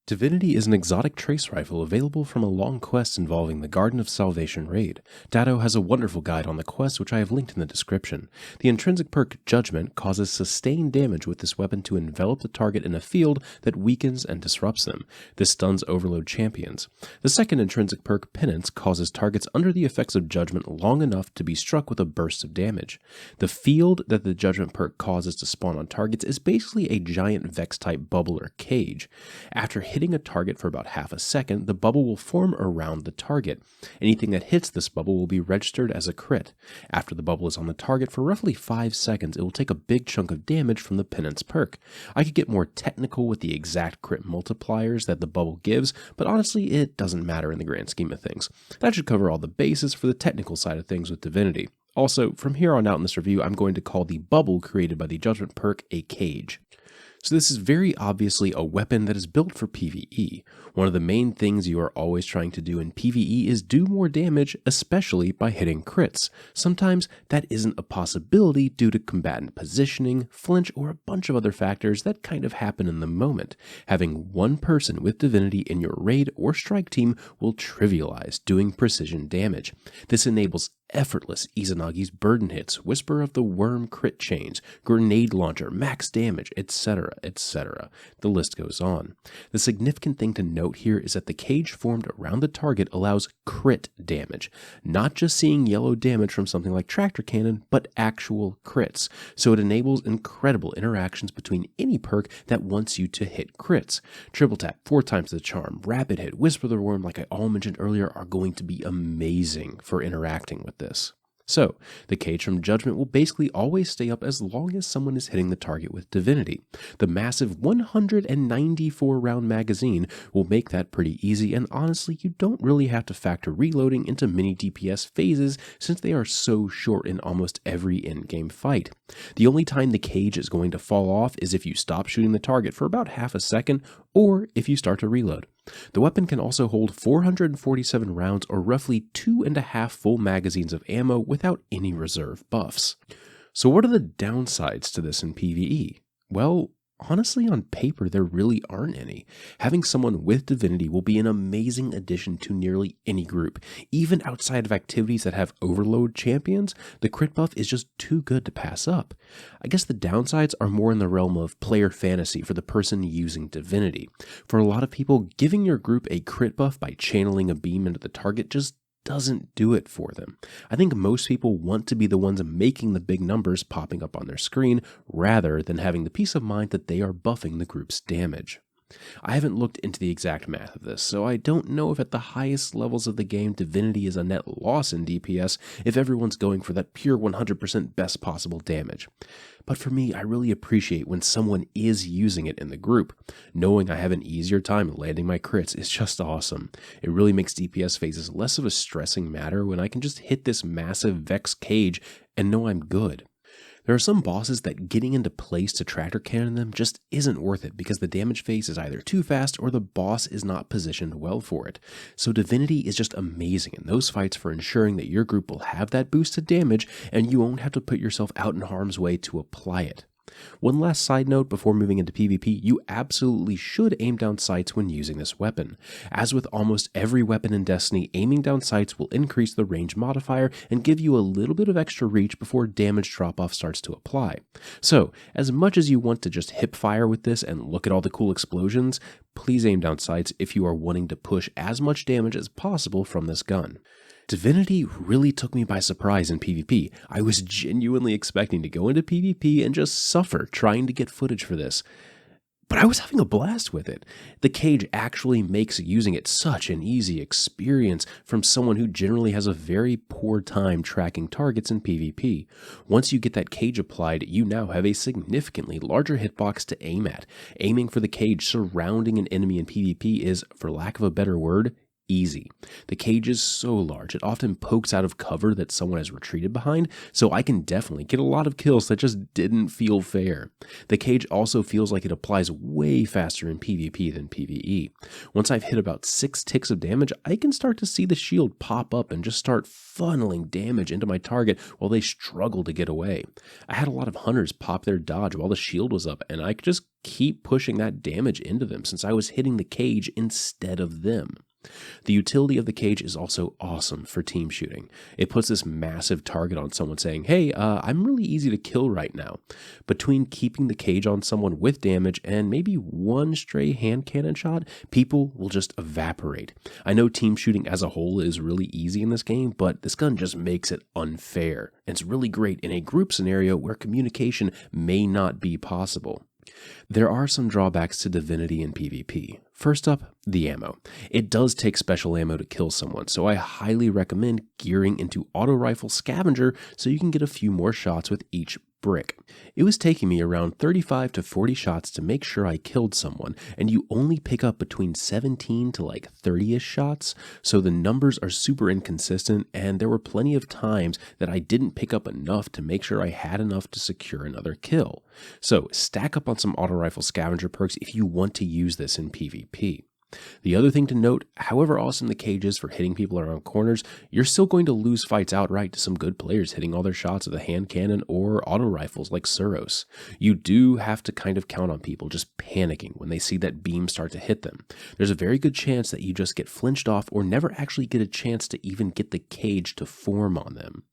Divinity is an exotic trace rifle available from a long quest involving the Garden of Salvation raid. Datto has a wonderful guide on the quest which I have linked in the description. The intrinsic perk Judgment causes sustained damage with this weapon to envelop the target in a field that weakens and disrupts them. This stuns overload champions. The second intrinsic perk Penance causes targets under the effects of Judgment long enough to be struck with a burst of damage. The field that the Judgment perk causes to spawn on targets is basically a giant Vex type bubble or cage. After hitting a target for about half a second, the bubble will form around the target. Anything that hits this bubble will be registered as a crit. After the bubble is on the target for roughly 5 seconds, it will take a big chunk of damage from the Penance perk. I could get more technical with the exact crit multipliers that the bubble gives, but honestly it doesn't matter in the grand scheme of things. That should cover all the bases for the technical side of things with Divinity. Also, from here on out in this review, I'm going to call the bubble created by the Judgment perk a cage. So this is very obviously a weapon that is built for PvE. One of the main things you are always trying to do in PvE is do more damage, especially by hitting crits. Sometimes that isn't a possibility due to combatant positioning, flinch, or a bunch of other factors that kind of happen in the moment. Having one person with Divinity in your raid or strike team will trivialize doing precision damage. This enables effortless Izanagi's burden hits, Whisper of the Worm crit chains, grenade launcher, max damage, etc., etc. The list goes on. The significant thing to note here is that the cage formed around the target allows crit damage, not just seeing yellow damage from something like tractor cannon, but actual crits. So it enables incredible interactions between any perk that wants you to hit crits. Triple tap, 4 times the charm, rapid hit, Whisper of the Worm, like I all mentioned earlier, are going to be amazing for interacting with this. So, the cage from Judgment will basically always stay up as long as someone is hitting the target with Divinity. The massive 194 round magazine will make that pretty easy, and honestly you don't really have to factor reloading into mini DPS phases since they are so short in almost every in-game fight. The only time the cage is going to fall off is if you stop shooting the target for about half a second, or if you start to reload. The weapon can also hold 447 rounds or roughly 2.5 full magazines of ammo without any reserve buffs. So what are the downsides to this in PvE? Well, honestly, on paper, there really aren't any. Having someone with Divinity will be an amazing addition to nearly any group. Even outside of activities that have overload champions, the crit buff is just too good to pass up. I guess the downsides are more in the realm of player fantasy for the person using Divinity. For a lot of people, giving your group a crit buff by channeling a beam into the target just doesn't do it for them. I think most people want to be the ones making the big numbers popping up on their screen rather than having the peace of mind that they are buffing the group's damage. I haven't looked into the exact math of this, so I don't know if at the highest levels of the game Divinity is a net loss in DPS if everyone's going for that pure 100% best possible damage. But for me, I really appreciate when someone is using it in the group. Knowing I have an easier time landing my crits is just awesome. It really makes DPS phases less of a stressing matter when I can just hit this massive Vex cage and know I'm good. There are some bosses that getting into place to tractor cannon them just isn't worth it because the damage phase is either too fast or the boss is not positioned well for it. So Divinity is just amazing in those fights for ensuring that your group will have that boost to damage and you won't have to put yourself out in harm's way to apply it. One last side note before moving into PvP, you absolutely should aim down sights when using this weapon. As with almost every weapon in Destiny, aiming down sights will increase the range modifier and give you a little bit of extra reach before damage drop-off starts to apply. So, as much as you want to just hip fire with this and look at all the cool explosions, please aim down sights if you are wanting to push as much damage as possible from this gun. Divinity really took me by surprise in PvP. I was genuinely expecting to go into PvP and just suffer trying to get footage for this. But I was having a blast with it. The cage actually makes using it such an easy experience from someone who generally has a very poor time tracking targets in PvP. Once you get that cage applied, you now have a significantly larger hitbox to aim at. Aiming for the cage surrounding an enemy in PvP is, for lack of a better word, easy. The cage is so large, it often pokes out of cover that someone has retreated behind, so I can definitely get a lot of kills that just didn't feel fair. The cage also feels like it applies way faster in PvP than PvE. Once I've hit about 6 ticks of damage, I can start to see the shield pop up and just start funneling damage into my target while they struggle to get away. I had a lot of hunters pop their dodge while the shield was up, and I could just keep pushing that damage into them since I was hitting the cage instead of them. The utility of the cage is also awesome for team shooting. It puts this massive target on someone saying, hey, I'm really easy to kill right now. Between keeping the cage on someone with damage and maybe one stray hand cannon shot, people will just evaporate. I know team shooting as a whole is really easy in this game, but this gun just makes it unfair. And it's really great in a group scenario where communication may not be possible. There are some drawbacks to Divinity in PvP. First up, the ammo. It does take special ammo to kill someone, so I highly recommend gearing into auto rifle scavenger so you can get a few more shots with each brick. It was taking me around 35 to 40 shots to make sure I killed someone, and you only pick up between 17 to like 30-ish shots, so the numbers are super inconsistent, and there were plenty of times that I didn't pick up enough to make sure I had enough to secure another kill. So stack up on some auto rifle scavenger perks if you want to use this in PvP. The other thing to note, however awesome the cage is for hitting people around corners, you're still going to lose fights outright to some good players hitting all their shots with a hand cannon or auto rifles like Suros. You do have to kind of count on people just panicking when they see that beam start to hit them. There's a very good chance that you just get flinched off or never actually get a chance to even get the cage to form on them.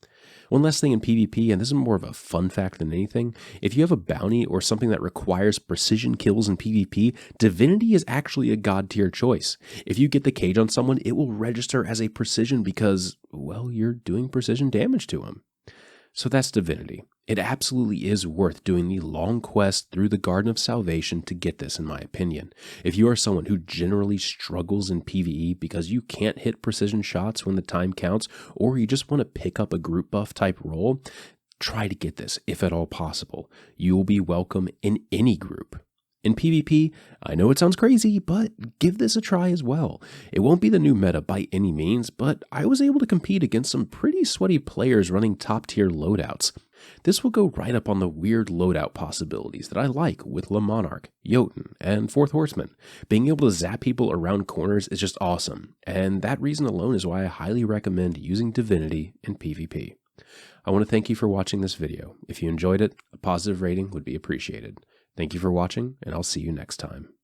One last thing in PvP, and this is more of a fun fact than anything, if you have a bounty or something that requires precision kills in PvP, Divinity is actually a god tier choice. If you get the cage on someone, it will register as a precision because, well, you're doing precision damage to them. So that's Divinity. It absolutely is worth doing the long quest through the Garden of Salvation to get this, in my opinion. If you are someone who generally struggles in PvE because you can't hit precision shots when the time counts, or you just want to pick up a group buff type role, try to get this if at all possible. You will be welcome in any group. In PvP, I know it sounds crazy, but give this a try as well. It won't be the new meta by any means, but I was able to compete against some pretty sweaty players running top tier loadouts. This will go right up on the weird loadout possibilities that I like with Le Monarch, Jotun, and Fourth Horseman. Being able to zap people around corners is just awesome, and that reason alone is why I highly recommend using Divinity in PvP. I want to thank you for watching this video. If you enjoyed it, a positive rating would be appreciated. Thank you for watching, and I'll see you next time.